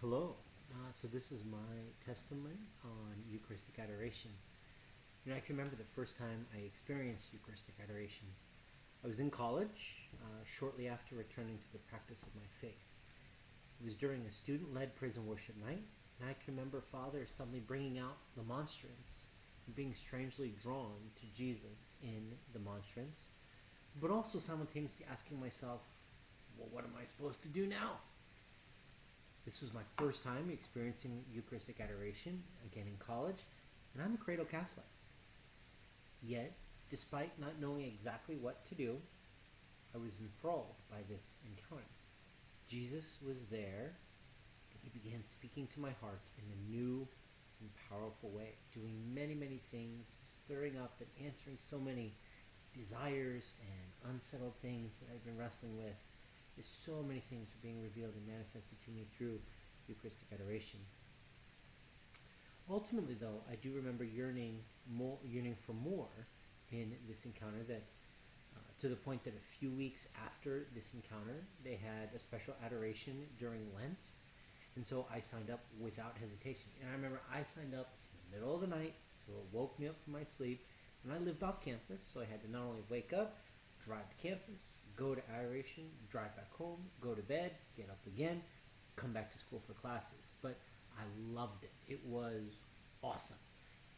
Hello. So this is my testimony on Eucharistic Adoration. I can remember the first time I experienced Eucharistic Adoration. I was in college, shortly after returning to the practice of my faith. It was during a student-led praise and worship night, and I can remember Father suddenly bringing out the monstrance and being strangely drawn to Jesus in the monstrance, but also simultaneously asking myself, well, what am I supposed to do now? This was my first time experiencing Eucharistic Adoration, again in college, and I'm a cradle Catholic. Yet, despite not knowing exactly what to do, I was enthralled by this encounter. Jesus was there, and he began speaking to my heart in a new and powerful way, doing many, many things, stirring up and answering so many desires and unsettled things that I've been wrestling with. There's so many things are being revealed and manifested to me through Eucharistic Adoration. Ultimately, though, I do remember yearning for more in this encounter, that to the point that a few weeks after this encounter, they had a special adoration during Lent, and so I signed up without hesitation. And I remember I signed up in the middle of the night, so it woke me up from my sleep, and I lived off campus, so I had to not only wake up, drive to campus, go to adoration, drive back home, go to bed, get up again, come back to school for classes. But I loved it. It was awesome.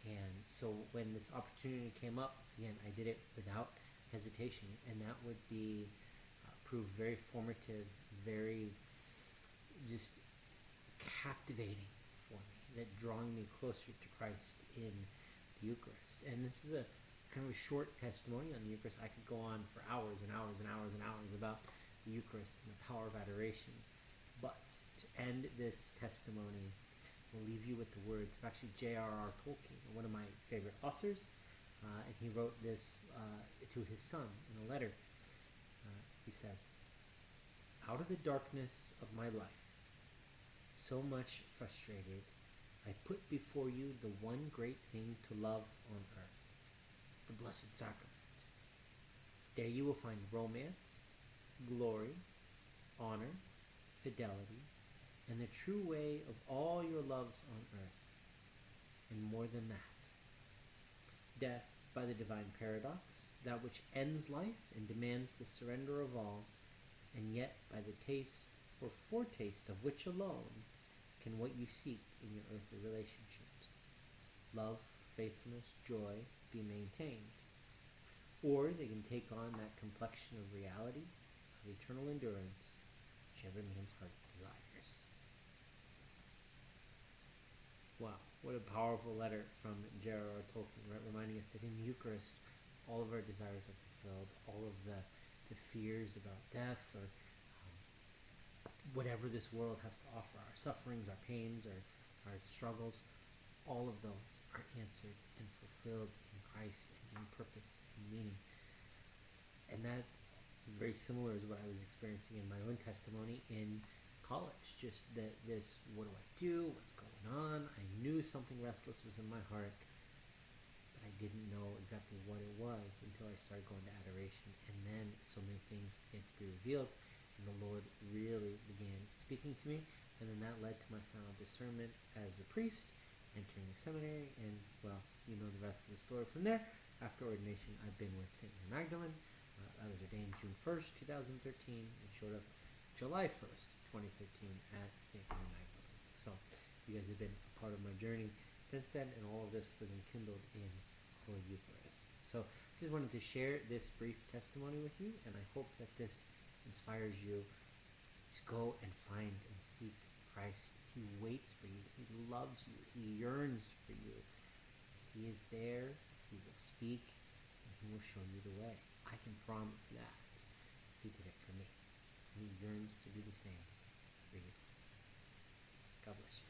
And so when this opportunity came up, again, I did it without hesitation. And that would be proved very formative, very just captivating for me, that drawing me closer to Christ in the Eucharist. And this is a kind of a short testimony on the Eucharist. I could go on for hours and hours and hours and hours about the Eucharist and the power of adoration. But to end this testimony, we'll leave you with the words of actually JRR Tolkien, one of my favorite authors. And he wrote this to his son in a letter. He says, "Out of the darkness of my life, so much frustrated, I put before you the one great thing to love on earth, the Blessed Sacrament. There you will find romance, glory, honor, fidelity, and the true way of all your loves on earth, and more than that. Death by the divine paradox, that which ends life and demands the surrender of all, and yet by the taste or foretaste of which alone can what you seek in your earthly relationships, love, faithfulness, joy, be maintained. Or they can take on that complexion of reality, of eternal endurance, which every man's heart desires." Wow, what a powerful letter from JRR Tolkien, right? Reminding us that in the Eucharist, all of our desires are fulfilled, all of the fears about death or whatever this world has to offer, our sufferings, our pains, our struggles, all of those are answered and fulfilled in Christ and given purpose and meaning. And that is very similar to what I was experiencing in my own testimony in college. Just that this, what do I do? What's going on? I knew something restless was in my heart, but I didn't know exactly what it was until I started going to adoration. And then so many things began to be revealed, and the Lord really began speaking to me. And then that led to my final discernment as a priest, entering the seminary, and, well, you know the rest of the story from there. After ordination, I've been with St. Mary Magdalene. I was ordained June 1st, 2013, and showed up July 1st, 2013 at St. Mary Magdalene. So you guys have been a part of my journey since then, and all of this was enkindled in Holy Eucharist. So I just wanted to share this brief testimony with you, and I hope that this inspires you to go and find and seek Christ. He waits for you. He loves you. He yearns for you. He is there. He will speak, and he will show you the way. I can promise that. He did it for me. He yearns to do the same for you. God bless you.